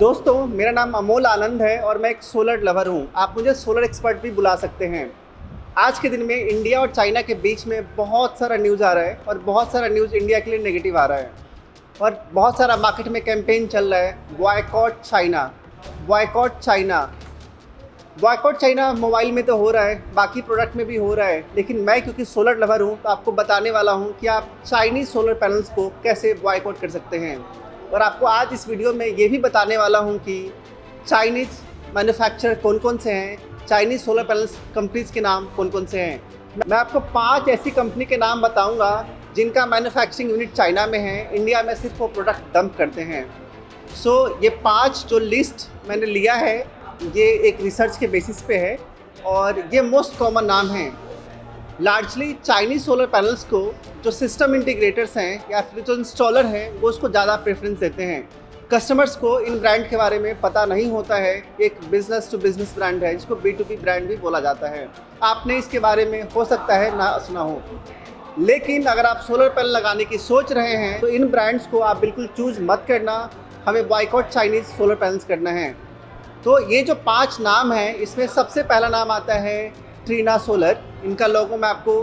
दोस्तों, मेरा नाम अमोल आनंद है और मैं एक सोलर लवर हूँ। आप मुझे सोलर एक्सपर्ट भी बुला सकते हैं। आज के दिन में इंडिया और चाइना के बीच में बहुत सारा न्यूज़ आ रहा है और बहुत सारा न्यूज़ इंडिया के लिए नेगेटिव आ रहा है और बहुत सारा मार्केट में कैंपेन चल रहा है, boycott China, boycott China. Boycott China mobile में तो हो रहा है, बाकी प्रोडक्ट में भी हो रहा है, लेकिन मैं क्योंकि सोलर लवर हूँ तो आपको बताने वाला हूँ कि आप चाइनीज़ सोलर पैनल्स को कैसे बॉयकॉट कर सकते हैं। और आपको आज इस वीडियो में ये भी बताने वाला हूँ कि चाइनीज़ मैन्युफैक्चरर कौन कौन से हैं, चाइनीज़ सोलर पैनल्स कंपनीज़ के नाम कौन कौन से हैं। मैं आपको 5 ऐसी कंपनी के नाम बताऊँगा जिनका मैन्युफैक्चरिंग यूनिट चाइना में है, इंडिया में सिर्फ वो प्रोडक्ट डंप करते हैं। ये 5 जो लिस्ट मैंने लिया है ये एक रिसर्च के बेसिस पे है और ये मोस्ट कॉमन नाम हैं। लार्जली चाइनीज़ सोलर पैनल्स को जो सिस्टम इंटीग्रेटर्स हैं या फिर जो इंस्टॉलर हैं वो उसको ज़्यादा प्रेफरेंस देते हैं। कस्टमर्स को इन ब्रांड के बारे में पता नहीं होता है। एक बिज़नेस टू बिज़नेस ब्रांड है जिसको B2B ब्रांड भी बोला जाता है। आपने इसके बारे में हो सकता है ना सुना हो, लेकिन अगर आप सोलर पैनल लगाने की सोच रहे हैं तो इन ब्रांड्स को आप बिल्कुल चूज़ मत करना। हमें बॉयकॉट चाइनीज़ सोलर पैनल्स करना है। तो ये जो 5 नाम हैं इसमें सबसे पहला नाम आता है ट्रीना सोलर। इनका लोगो मैं आपको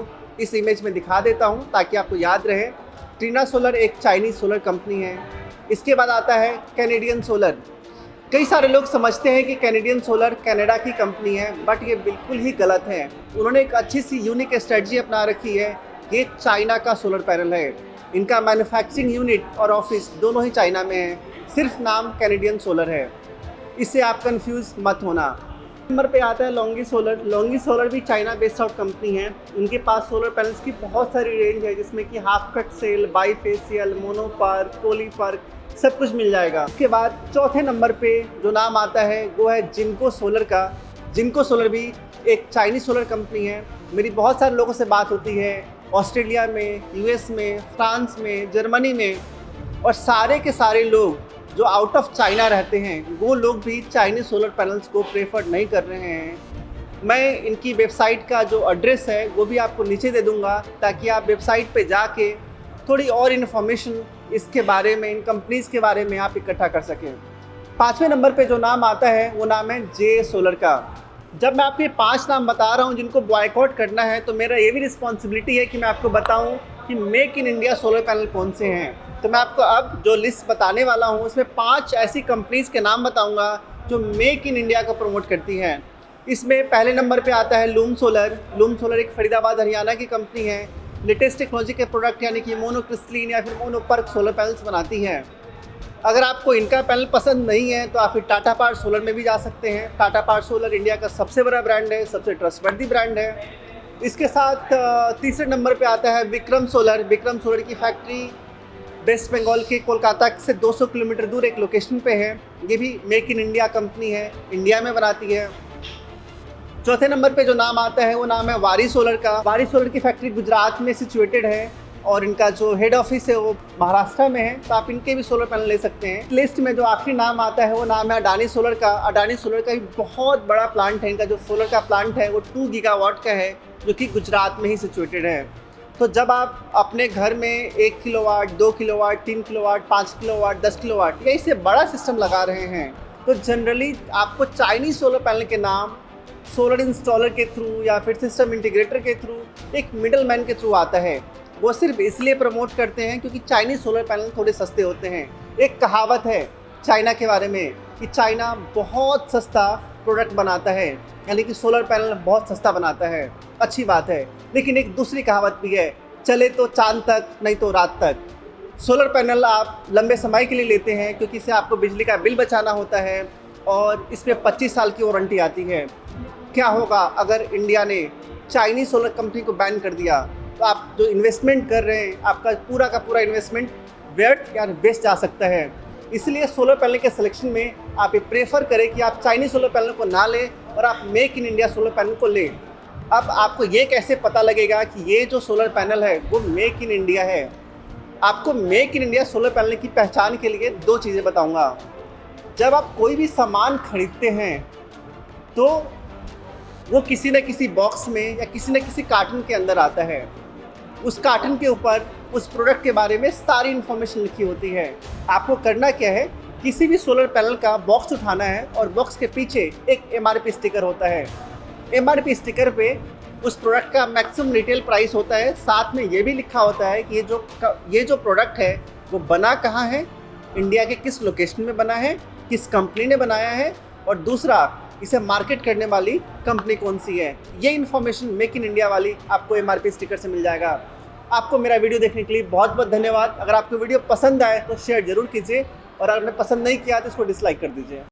इस इमेज में दिखा देता हूँ ताकि आपको याद रहे। ट्रीना सोलर एक चाइनीज़ सोलर कंपनी है। इसके बाद आता है कैनेडियन सोलर। कई सारे लोग समझते हैं कि कैनेडियन सोलर कनाडा की कंपनी है, बट ये बिल्कुल ही गलत है। उन्होंने एक अच्छी सी यूनिक स्ट्रेटजी अपना रखी है। ये चाइना का सोलर पैनल है। इनका मैन्युफैक्चरिंग यूनिट और ऑफिस दोनों ही चाइना में है, सिर्फ नाम कैनेडियन सोलर है। इससे आप कंफ्यूज मत होना। नंबर पे आता है लॉन्गी सोलर। लॉन्गी सोलर भी चाइना बेस्ड आउट कंपनी है। उनके पास सोलर पैनल्स की बहुत सारी रेंज है जिसमें कि half cut cell, bifacial, mono PERC, poly PERC सब कुछ मिल जाएगा। उसके बाद चौथे नंबर पे जो नाम आता है वो है जिनको सोलर का। जिनको सोलर भी एक चाइनीज़ सोलर कंपनी है। मेरी बहुत सारे लोगों से बात होती है ऑस्ट्रेलिया में, US में, फ्रांस में, जर्मनी में, और सारे के सारे लोग जो आउट ऑफ चाइना रहते हैं वो लोग भी चाइनीज़ सोलर पैनल्स को प्रेफर नहीं कर रहे हैं। मैं इनकी वेबसाइट का जो एड्रेस है वो भी आपको नीचे दे दूंगा ताकि आप वेबसाइट पे जाके थोड़ी और इन्फॉर्मेशन इसके बारे में, इन कंपनीज़ के बारे में आप इकट्ठा कर सकें। 5वें नंबर पे जो नाम आता है वो नाम है जे सोलर का। जब मैं आपको ये 5 नाम बता रहा हूँ जिनको बॉयकॉट करना है तो मेरा ये भी रिस्पॉन्सिबिलिटी है कि मैं आपको बताऊँ कि make in India solar panel कौन से हैं। तो मैं आपको अब जो लिस्ट बताने वाला हूँ उसमें 5 ऐसी कंपनीज़ के नाम बताऊँगा जो मेक इन इंडिया को प्रमोट करती हैं। इसमें पहले नंबर पे आता है लूम सोलर। लूम सोलर एक फरीदाबाद हरियाणा की कंपनी है। लेटेस्ट टेक्नोलॉजी के प्रोडक्ट यानी कि मोनोक्रिस्टलीन या फिर मोनोपर्क सोलर पैनल्स बनाती है। अगर आपको इनका पैनल पसंद नहीं है तो आप फिर टाटा पावर सोलर में भी जा सकते हैं। टाटा पावर सोलर इंडिया का सबसे बड़ा ब्रांड है, सबसे ट्रस्टवर्दी ब्रांड है। इसके साथ तीसरे नंबर पे आता है विक्रम सोलर। विक्रम सोलर की फैक्ट्री वेस्ट बंगाल के कोलकाता से 200 किलोमीटर दूर एक लोकेशन पे है। ये भी मेक इन इंडिया कंपनी है, इंडिया में बनाती है। चौथे नंबर पे जो नाम आता है वो नाम है वारी सोलर का। वारी सोलर की फैक्ट्री गुजरात में सिचुएटेड है और इनका जो हेड ऑफिस है वो महाराष्ट्र में है, तो आप इनके भी सोलर पैनल ले सकते हैं। लिस्ट में जो आखिरी नाम आता है वो नाम है अडानी सोलर का। अडानी सोलर का भी बहुत बड़ा प्लांट है। इनका जो सोलर का प्लांट है वो 2 गीगावाट का है जो कि गुजरात में ही सिचुएटेड है। तो जब आप अपने घर में 1 kilowatt, 2 kilowatt, 3 kilowatt, 5 kilowatt, 10 kilowatt या इससे बड़ा सिस्टम लगा रहे हैं तो जनरली आपको चाइनीज़ सोलर पैनल के नाम सोलर इंस्टॉलर के थ्रू या फिर सिस्टम इंटीग्रेटर के थ्रू, एक मिडल मैन के थ्रू आता है। वो सिर्फ इसलिए प्रमोट करते हैं क्योंकि चाइनीज़ सोलर पैनल थोड़े सस्ते होते हैं। एक कहावत है चाइना के बारे में कि चाइना बहुत सस्ता प्रोडक्ट बनाता है, यानी कि सोलर पैनल बहुत सस्ता बनाता है। अच्छी बात है, लेकिन एक दूसरी कहावत भी है, चले तो चांद तक नहीं तो रात तक। सोलर पैनल आप लंबे समय के लिए लेते हैं क्योंकि इससे आपको बिजली का बिल बचाना होता है और इसमें 25 साल की वारंटी आती है। क्या होगा अगर इंडिया ने चाइनीज़ सोलर कंपनी को बैन कर दिया तो आप जो इन्वेस्टमेंट कर रहे हैं आपका पूरा का पूरा इन्वेस्टमेंट व्यर्थ या वेस्ट जा सकता है। इसलिए सोलर पैनल के सिलेक्शन में आप ये प्रेफर करें कि आप चाइनीज़ सोलर पैनल को ना लें और आप make in India solar panel को लें। अब आपको ये कैसे पता लगेगा कि ये जो सोलर पैनल है वो मेक इन इंडिया है? आपको make in India solar panel की पहचान के लिए 2 चीज़ें बताऊंगा। जब आप कोई भी सामान खरीदते हैं तो वो किसी न किसी बॉक्स में या किसी न किसी कार्टन के अंदर आता है। उस कार्टन के ऊपर उस प्रोडक्ट के बारे में सारी इन्फॉर्मेशन लिखी होती है। आपको करना क्या है, किसी भी सोलर पैनल का बॉक्स उठाना है और बॉक्स के पीछे एक MRP स्टिकर होता है। MRP स्टिकर पे उस प्रोडक्ट का मैक्सिमम रिटेल प्राइस होता है, साथ में ये भी लिखा होता है कि ये जो प्रोडक्ट है वो बना कहाँ है, इंडिया के किस लोकेशन में बना है, किस कंपनी ने बनाया है, और दूसरा इसे मार्केट करने वाली कंपनी कौन सी है। ये इन्फॉर्मेशन मेक इन इंडिया वाली आपको MRP स्टिकर से मिल जाएगा। आपको मेरा वीडियो देखने के लिए बहुत बहुत धन्यवाद। अगर आपको वीडियो पसंद आए तो शेयर जरूर कीजिए, और अगर पसंद नहीं किया तो इसको डिसलाइक कर दीजिए।